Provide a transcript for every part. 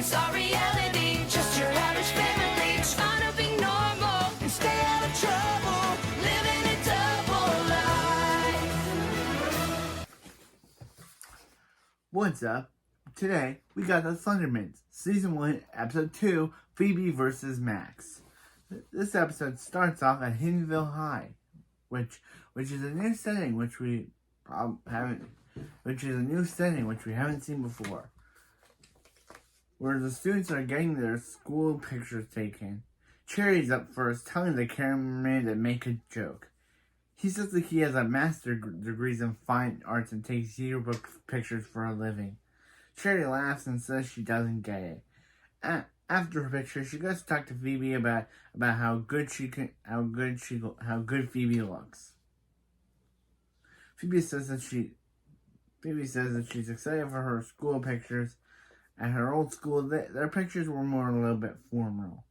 It's our reality, just your average family trying to be normal and stay out of trouble, living a double life. What's up? Today we got the Thunderman, Season 1, Episode 2, Phoebe versus Max. This episode starts off at Hiddenville High, which is a new setting which we haven't seen before, where the students are getting their school pictures taken. Cherry's up first, telling the cameraman to make a joke. He says that he has a master's degree in fine arts and takes yearbook pictures for a living. Cherry laughs and says she doesn't get it. After her picture, she goes to talk to Phoebe about how good Phoebe looks. Phoebe says that she's excited for her school pictures. At her old school, their pictures were a little bit formal.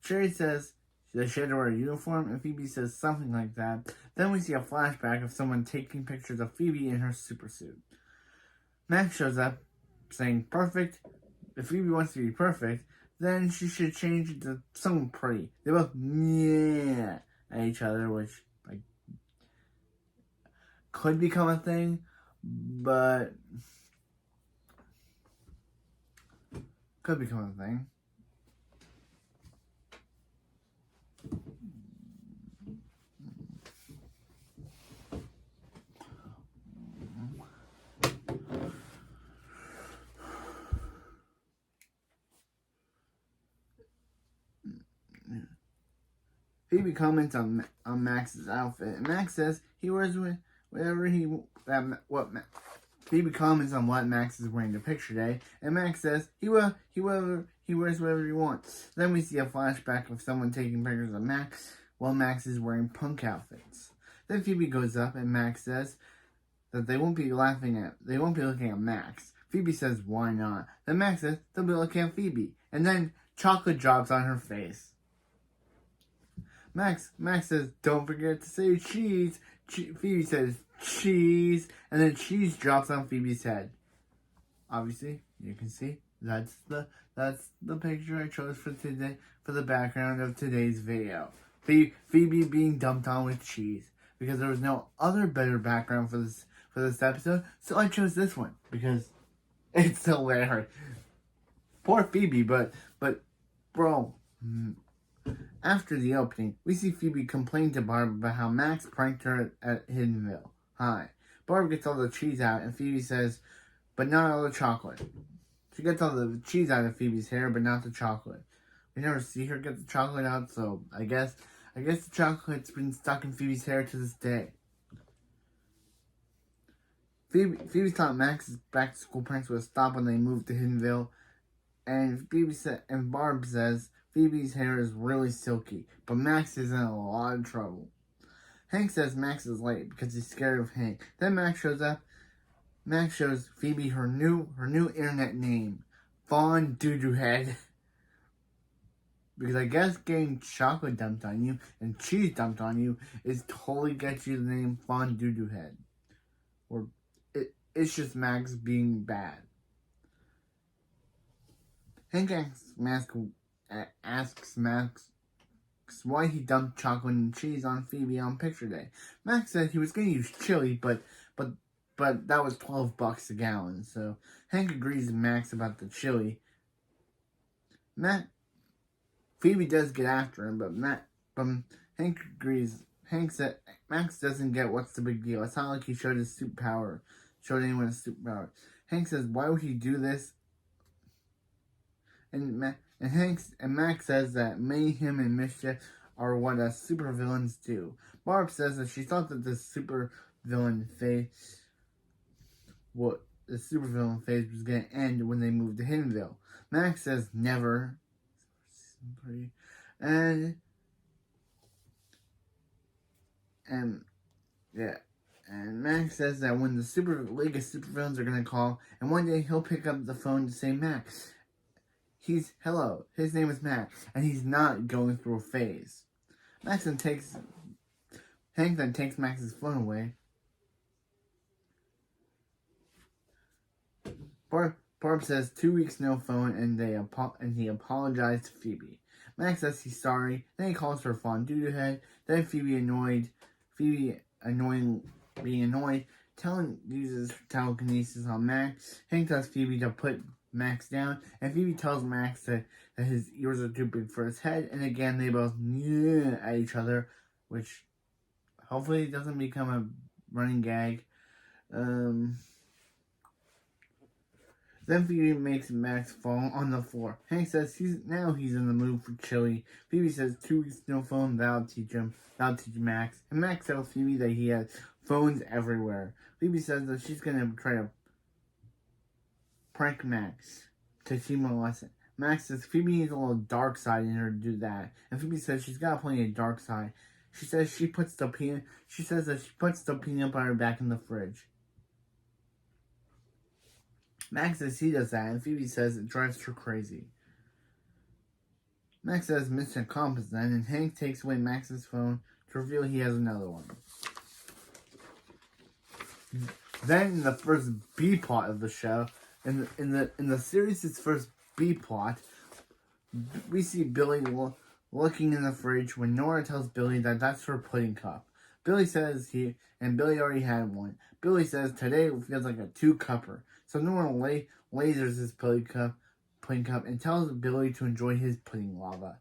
Cherry says that she had to wear a uniform, and Phoebe says something like that. Then we see a flashback of someone taking pictures of Phoebe in her supersuit. Max shows up, saying, "Perfect. If Phoebe wants to be perfect, then she should change it to something pretty." They both yeah at each other, which could become a thing, but could become a thing. Phoebe comments on Max's outfit, and Max says he wears Phoebe comments on what Max is wearing to picture day, and Max says he wears whatever he wants. Then we see a flashback of someone taking pictures of Max while Max is wearing punk outfits. Then Phoebe goes up, and Max says that they won't be looking at Max. Phoebe says, "Why not?" Then Max says they'll be looking at Phoebe, and then chocolate drops on her face. Max says, "Don't forget to say cheese." Phoebe says, "Cheese," and then cheese drops on Phoebe's head. Obviously, you can see that's the picture I chose for today for the background of today's video. Phoebe being dumped on with cheese, because there was no other better background for this episode, so I chose this one because it's hilarious. Poor Phoebe, but bro. After the opening, we see Phoebe complain to Barb about how Max pranked her at Hiddenville High. Barb gets all the cheese out, and Phoebe says, "But not all the chocolate." She gets all the cheese out of Phoebe's hair, but not the chocolate. We never see her get the chocolate out, so I guess the chocolate's been stuck in Phoebe's hair to this day. Phoebe thought Max's back-to-school pranks would stop when they moved to Hiddenville, and Barb says Phoebe's hair is really silky, but Max is in a lot of trouble. Hank says Max is late because he's scared of Hank. Then Max shows up. Max shows Phoebe her new internet name, Fawn Doo-Doo Head. Because I guess getting chocolate dumped on you and cheese dumped on you is totally gets you the name Fawn Doo-Doo Head. Or it's just Max being bad. Hank asks Max why he dumped chocolate and cheese on Phoebe on picture day. Max said he was going to use chili, but that was $12 a gallon. So Hank agrees with Max about the chili. Phoebe does get after him, but Hank agrees. Hank said Max doesn't get what's the big deal. It's not like he showed his superpower. Showed anyone his superpower. Hank says, "Why would he do this?" And Max says that mayhem and mischief are what supervillains do. Barb says that she thought that the supervillain phase was going to end when they moved to Hiddenville. Max says never. And Max says that when the League of Supervillains are going to call, and one day he'll pick up the phone to say Max. Hello, his name is Max, and he's not going through a phase. Hank then takes Max's phone away. Barb says 2 weeks no phone, and he apologized to Phoebe. Max says he's sorry. Then he calls her fondue head. Then Phoebe being annoyed, uses telekinesis on Max. Hank tells Phoebe to put Max down, and Phoebe tells Max that his ears are too big for his head. And again, they both at each other, which hopefully doesn't become a running gag. Then Phoebe makes Max fall on the floor. Hank says he's in the mood for chili. Phoebe says 2 weeks no phone, that'll teach Max. And Max tells Phoebe that he has phones everywhere. Phoebe says that she's gonna try to prank Max to teach him a lesson. Max says Phoebe needs a little dark side in her to do that. And Phoebe says she's got plenty of dark side. She says that she puts the peanut butter back in the fridge. Max says he does that, and Phoebe says it drives her crazy. Max says mission accomplished then, and Hank takes away Max's phone to reveal he has another one. Then in the first B plot of the show, in the series' first B plot, we see Billy looking in the fridge when Nora tells Billy that that's her pudding cup. Billy says Billy already had one. Billy says today feels like a 2-cupper. So Nora lasers his pudding cup and tells Billy to enjoy his pudding lava.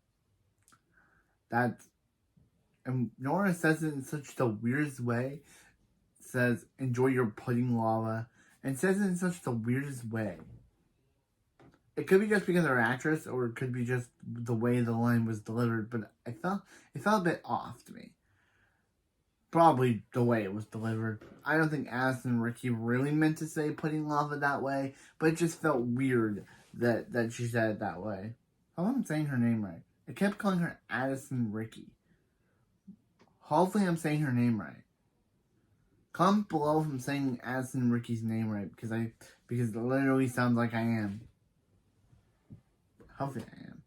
And Nora says it in such the weirdest way. Says, enjoy your pudding lava. And says it in such the weirdest way. It could be just because they're actress, or it could be just the way the line was delivered, but it felt a bit off to me. Probably the way it was delivered. I don't think Addison and Ricky really meant to say pudding lava that way, but it just felt weird that she said it that way. I hope I'm saying her name right. I kept calling her Addison Ricky. Hopefully I'm saying her name right. Comment below if I'm saying Addison Ricky's name right, because it literally sounds like I am. Hopefully I am.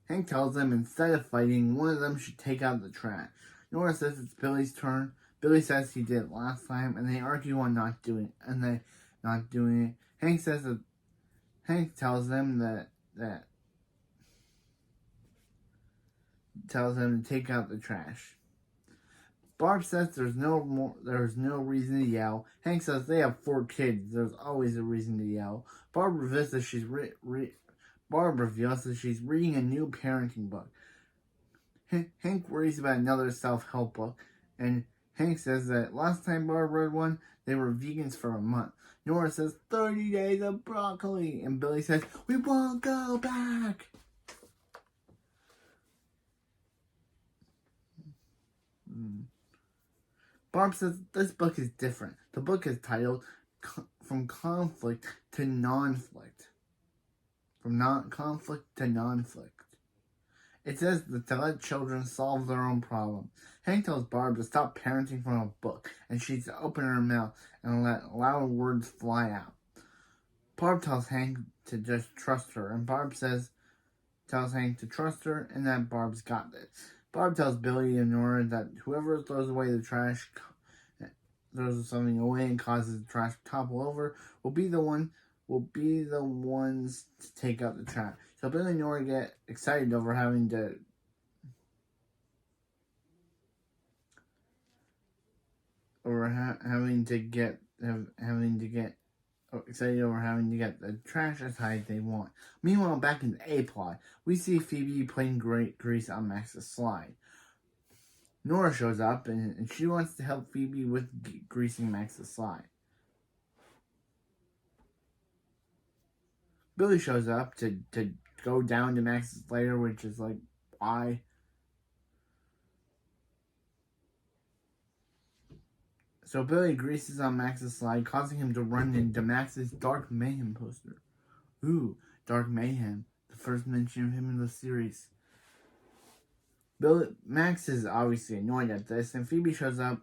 Hank tells them instead of fighting, one of them should take out the trash. Nora says it's Billy's turn. Billy says he did it last time, and they argue on not doing it. Hank tells them tells them to take out the trash. Barb says there's no reason to yell. Hank says they have 4 kids. There's always a reason to yell. Barb reveals that she's reading a new parenting book. Hank worries about another self-help book, and Hank says that last time Barb read one, they were vegans for a month. Nora says 30 days of broccoli, and Billy says we won't go back. Barb says this book is different. The book is titled From Conflict to Non-Flict. From conflict to non-flict. It says that to let children solve their own problems. Hank tells Barb to stop parenting from a book, and she's to open her mouth and let loud words fly out. Barb tells Hank to just trust her, and Barb tells Hank to trust her, and that Barb's got this. Barb tells Billy and Nora that whoever throws away the trash, throws something away and causes the trash to topple over, will be the ones to take out the trash. So Billy and Nora get excited over having to get the trash as high as they want. Meanwhile, back in the A plot, we see Phoebe putting grease on Max's slide. Nora shows up and she wants to help Phoebe with greasing Max's slide. Billy shows up to go down to Max's lair, which is like, why? So Billy greases on Max's slide, causing him to run into Max's Dark Mayhem poster. Ooh, Dark Mayhem. The first mention of him in the series. Max is obviously annoyed at this, and Phoebe shows up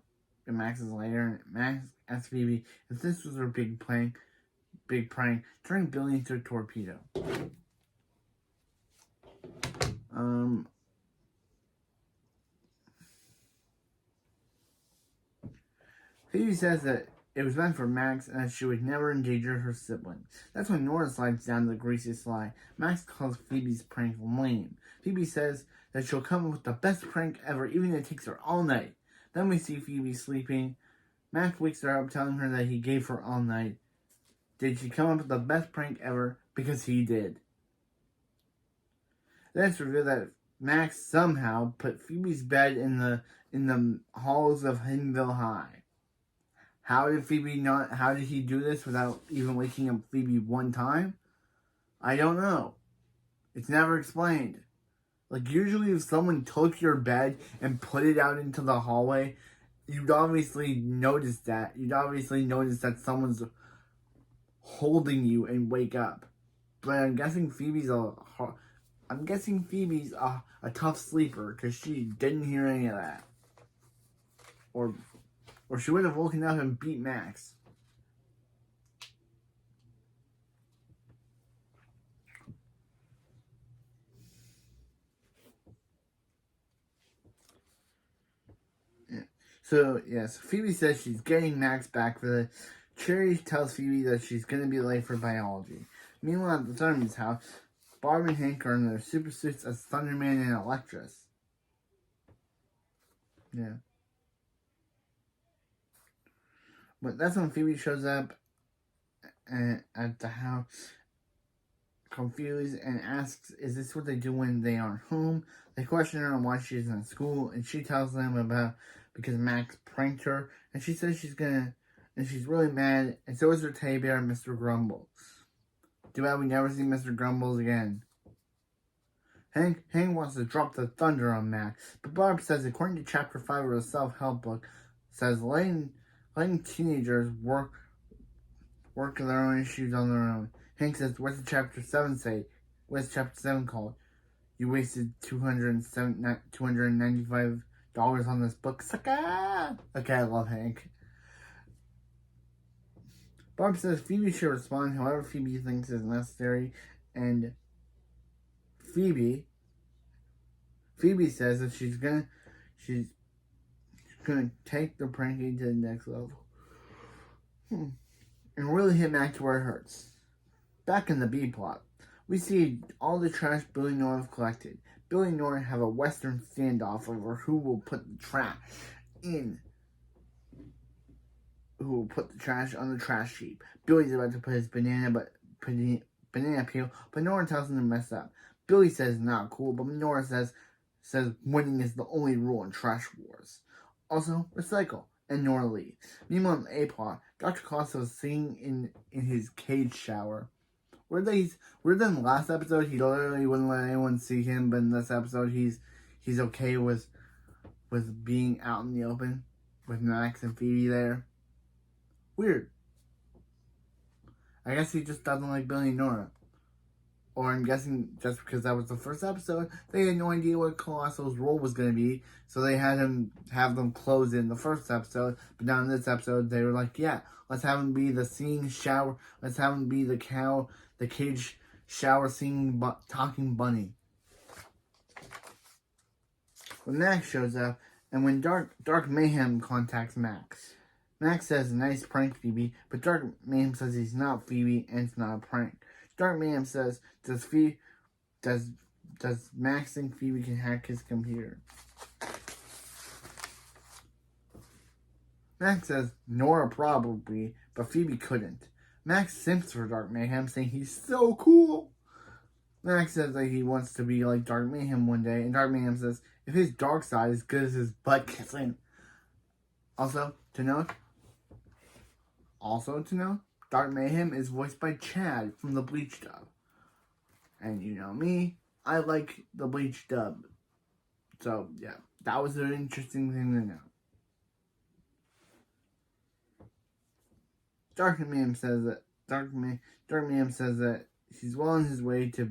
in Max's lair, and Max asks Phoebe if this was her big prank, turning Billy into a torpedo. Phoebe says that it was meant for Max and that she would never endanger her siblings. That's when Nora slides down the greasy slide. Max calls Phoebe's prank lame. Phoebe says that she'll come up with the best prank ever, even if it takes her all night. Then we see Phoebe sleeping. Max wakes her up, telling her that he gave her all night. Did she come up with the best prank ever? Because he did. Then it's revealed that Max somehow put Phoebe's bed in the halls of Hiddenville High. How did he do this without even waking up Phoebe one time? I don't know. It's never explained. Like, usually if someone took your bed and put it out into the hallway, you'd obviously notice that. You'd obviously notice that someone's holding you and wake up. But I'm guessing Phoebe's a tough sleeper because she didn't hear any of that. Or she would have woken up and beat Max. Yeah. So, yes, Phoebe says she's getting Max back for the... Cherry tells Phoebe that she's going to be late for biology. Meanwhile, at the Thunderman's house, Barb and Hank are in their super suits as Thunderman and Electress. Yeah. But that's when Phoebe shows up at the house, confused, and asks, is this what they do when they aren't home? They question her on why she's in school, and she tells them because Max pranked her, and she says and she's really mad, and so is her teddy bear, Mr. Grumbles. Too bad we never see Mr. Grumbles again. Hank wants to drop the thunder on Max, but Barb says, according to Chapter 5 of the self-help book, says letting teenagers work their own issues on their own. Hank says, what's Chapter 7 say? What's Chapter 7 called? You wasted $295 on this book. Sucker! Okay, I love Hank. Barb says Phoebe should respond however Phoebe thinks is necessary, and Phoebe says that she's gonna take the pranking to the next level. And really hit Max where it hurts. Back in the B plot, we see all the trash Billy and Nora have collected. Billy and Nora have a western standoff over who will put the trash on the trash heap. Billy's about to put his banana peel, but Nora tells him to mess up. Billy says not cool, but Nora says winning is the only rule in trash wars. Also, recycle, and Nora leaves. Meanwhile, in the A plot, Dr. Costa was singing in his cage shower. Where than last episode, he literally wouldn't let anyone see him, but in this episode, he's okay with being out in the open with Max and Phoebe there. Weird. I guess he just doesn't like Billy and Nora. Or I'm guessing just because that was the first episode, they had no idea what Colosso's role was going to be, so they had him have them close in the first episode. But now in this episode, they were like, yeah, let's have him be the singing shower. Let's have him be the cage shower singing, talking bunny. When Max shows up, and when Dark Mayhem contacts Max. Max says, nice prank, Phoebe, but Dark Mayhem says he's not Phoebe, and it's not a prank. Dark Mayhem says, does Max think Phoebe can hack his computer? Max says, Nora probably, but Phoebe couldn't. Max simps for Dark Mayhem, saying he's so cool. Max says that he wants to be like Dark Mayhem one day, and Dark Mayhem says, if his dark side is good as his butt kissing. Also to note, Dark Mayhem is voiced by Chad from the Bleach dub. And you know me, I like the Bleach dub. So, yeah, that was an interesting thing to know. Dark Mayhem says that he's well on his way to,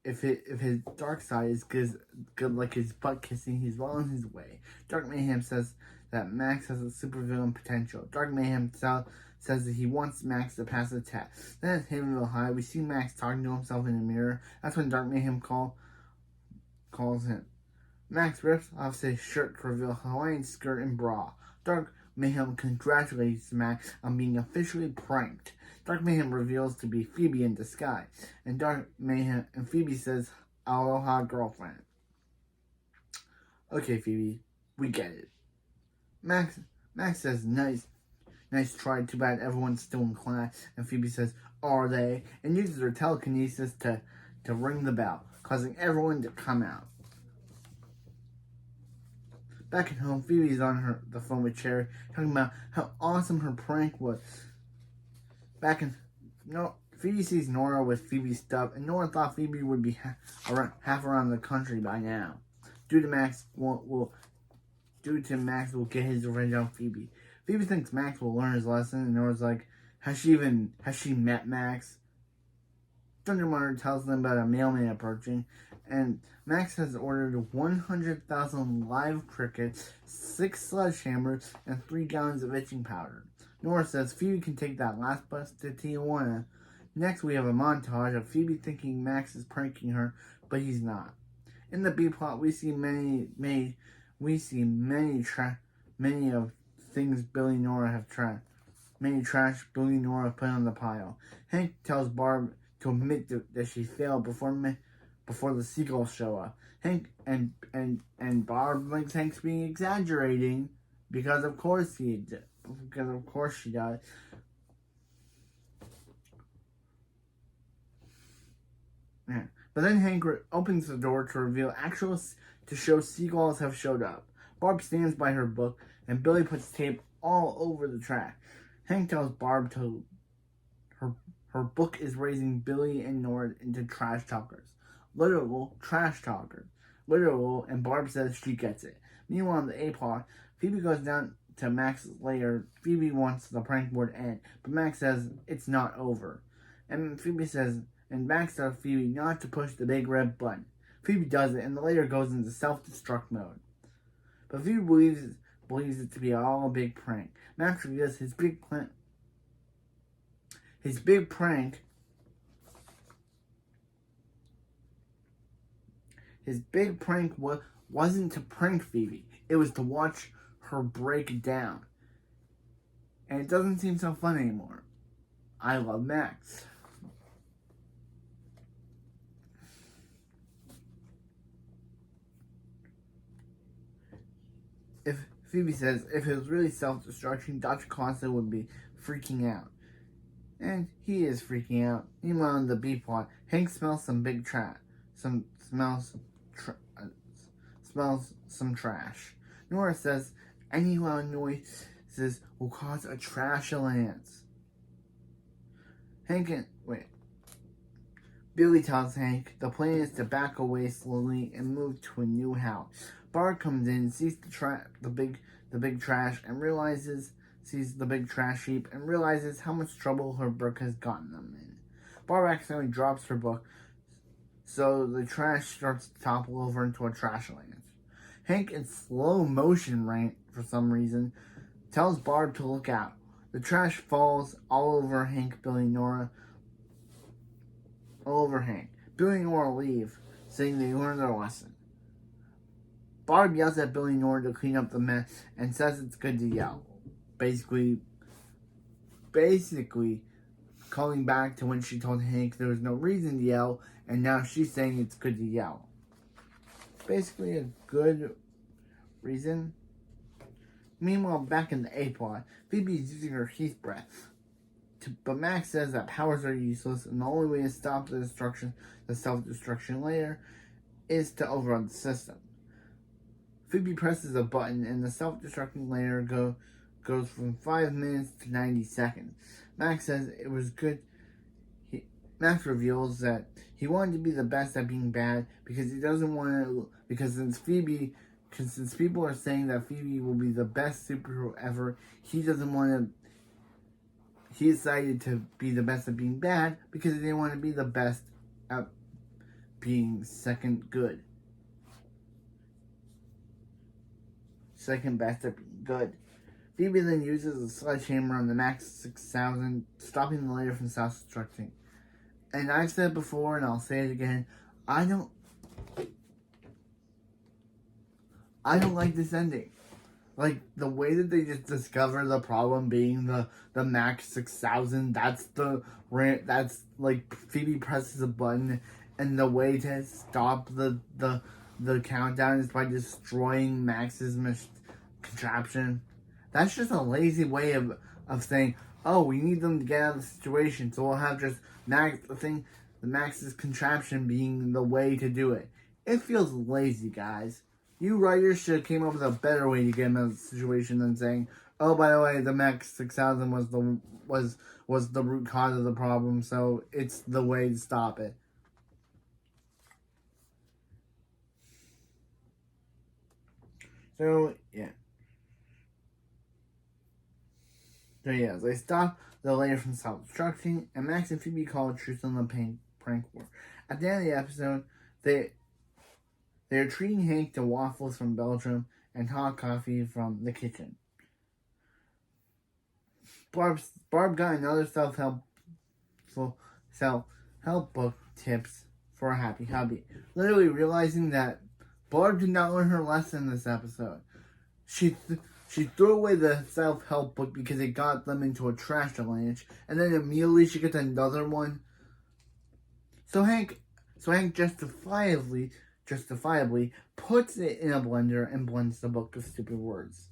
if his dark side is good like his butt kissing, he's well on his way. Dark Mayhem says that Max has a supervillain potential. Dark Mayhem says that he wants Max to pass the test. Then at Havenville High, we see Max talking to himself in the mirror. That's when Dark Mayhem calls him. Max rips off his shirt to reveal Hawaiian skirt and bra. Dark Mayhem congratulates Max on being officially pranked. Dark Mayhem reveals to be Phoebe in disguise, and Dark Mayhem and Phoebe says, "Aloha, girlfriend." Okay, Phoebe, we get it. Max says, "Nice try. Too bad everyone's still in class." And Phoebe says, "Are they?" And uses her telekinesis to ring the bell, causing everyone to come out. Back at home, Phoebe's on the phone with Cherry, talking about how awesome her prank was. Phoebe sees Nora with Phoebe's stuff, and Nora thought Phoebe would be half around the country by now. Due to Max will get his revenge on Phoebe. Phoebe thinks Max will learn his lesson, and Nora's like, has she met Max? Thunderman tells them about a mailman approaching, and Max has ordered 100,000 live crickets, 6 sledgehammers, and 3 gallons of itching powder. Nora says Phoebe can take that last bus to Tijuana. Next, we have a montage of Phoebe thinking Max is pranking her, but he's not. In the B plot, we see many of things Billy and Nora have tried. Many trash Billy and Nora put on the pile. Hank tells Barb to admit that she failed before the seagulls show up. Hank and Barb thinks Hank's being exaggerating because of course she does. Yeah. But then Hank opens the door to show seagulls have showed up. Barb stands by her book, and Billy puts tape all over the trash. Hank tells Barb her book is raising Billy and Nora into trash talkers. Literal trash talkers. Literal, and Barb says she gets it. Meanwhile, in the A plot, Phoebe goes down to Max's lair. Phoebe wants the prank war to end, but Max says it's not over. And Max tells Phoebe not to push the big red button. Phoebe does it, and the lair goes into self-destruct mode. But Phoebe believes it to be all a big prank. Max reveals his big prank wasn't to prank Phoebe. It was to watch her break down. And it doesn't seem so fun anymore. I love Max. Phoebe says if it was really self-destruction, Dr. Costa would be freaking out. And he is freaking out. Meanwhile, in the B plot, Hank smells some some trash. Nora says any loud noises will cause a trash alliance. Billy tells Hank the plan is to back away slowly and move to a new house. Barb comes in, sees the big trash heap and realizes how much trouble her book has gotten them in. Barb accidentally drops her book, so the trash starts to topple over into a trash alliance. Hank, in slow motion for some reason, tells Barb to look out. The trash falls all over Hank, Billy, Nora. All over Hank. Billy and Nora leave, saying they learned their lesson. Barb yells at Billy and Nora to clean up the mess and says it's good to yell. Basically calling back to when she told Hank there was no reason to yell, and now she's saying it's good to yell. Basically a good reason. Meanwhile, back in the A plot, Phoebe is using her heat breath. But Max says that powers are useless, and the only way to stop the self-destruction layer, is to overrun the system. Phoebe presses a button, and the self-destructing layer goes from 5 minutes to 90 seconds. Max says it was good. Max reveals that he wanted to be the best at being bad because he doesn't want to. Because since people are saying that Phoebe will be the best superhero ever, he doesn't want to. He decided to be the best at being bad because he didn't want to be the best at being second good. Second best at being good. Phoebe then uses a sledgehammer on the Max 6000, stopping the layer from self-destructing. And I've said before, and I'll say it again, I don't like this ending. like the way that they just discover the problem being the Max 6000. That's like Phoebe presses a button, and the way to stop the countdown is by destroying Max's contraption. That's just a lazy way of saying, oh, we need them to get out of the situation, so we'll have just the Max's contraption being the way to do it. It feels lazy, guys. You writers should have came up with a better way to get him out of the situation than saying, oh, by the way, the Max 6000 was the root cause of the problem, so it's the way to stop it. So, yeah. So, yeah, they stop the layer from self-destructing, and Max and Phoebe call a truce on the prank war. At the end of the episode, they're treating Hank to waffles from Belgium and hot coffee from the kitchen. Barb got another self-help book tips for a happy hubby. Literally realizing that Barb did not learn her lesson this episode. She threw away the self-help book because it got them into a trash avalanche, and then immediately she gets another one. So Hank justifiably puts it in a blender and blends the book of stupid words.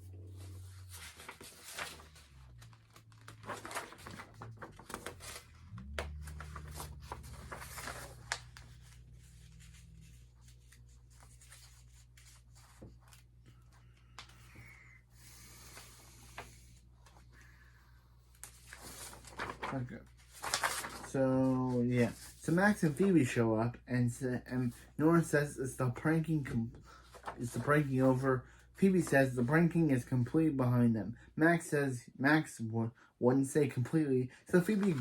Okay. So yeah. So Max and Phoebe show up, and Nora says it's the pranking over. Phoebe says the pranking is completely behind them. Max says wouldn't say completely. So Phoebe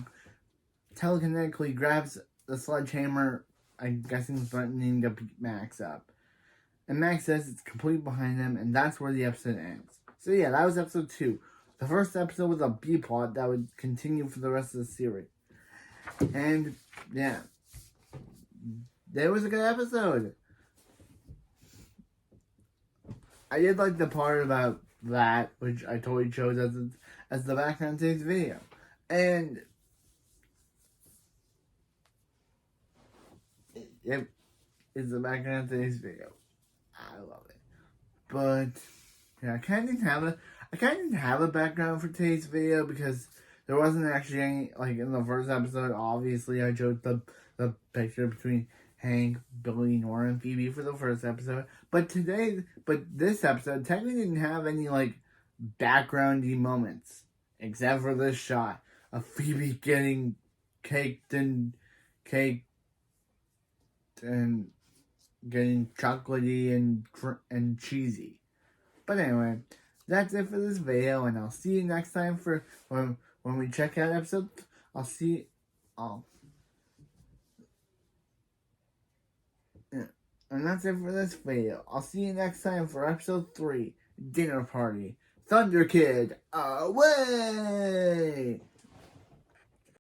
telekinetically grabs the sledgehammer, I'm guessing threatening to beat Max up. And Max says it's completely behind them, and that's where the episode ends. So yeah, that was episode 2. The first episode was a B plot that would continue for the rest of the series. And yeah, that was a good episode. I did like the part about that, which I totally chose as the background to today's video. And it is the background to today's video. I love it. But yeah, I kind of didn't have a background for today's video because there wasn't actually any, like in the first episode, obviously I chose the picture between Hank, Billy, Nora, and Phoebe for the first episode. But this episode technically didn't have any like backgroundy moments. Except for this shot of Phoebe getting caked and getting chocolatey and cheesy. But anyway, that's it for this video, and I'll see you next time for when we check out episode. And that's it for this video. I'll see you next time for episode 3, Dinner Party. Thunder Kid, away!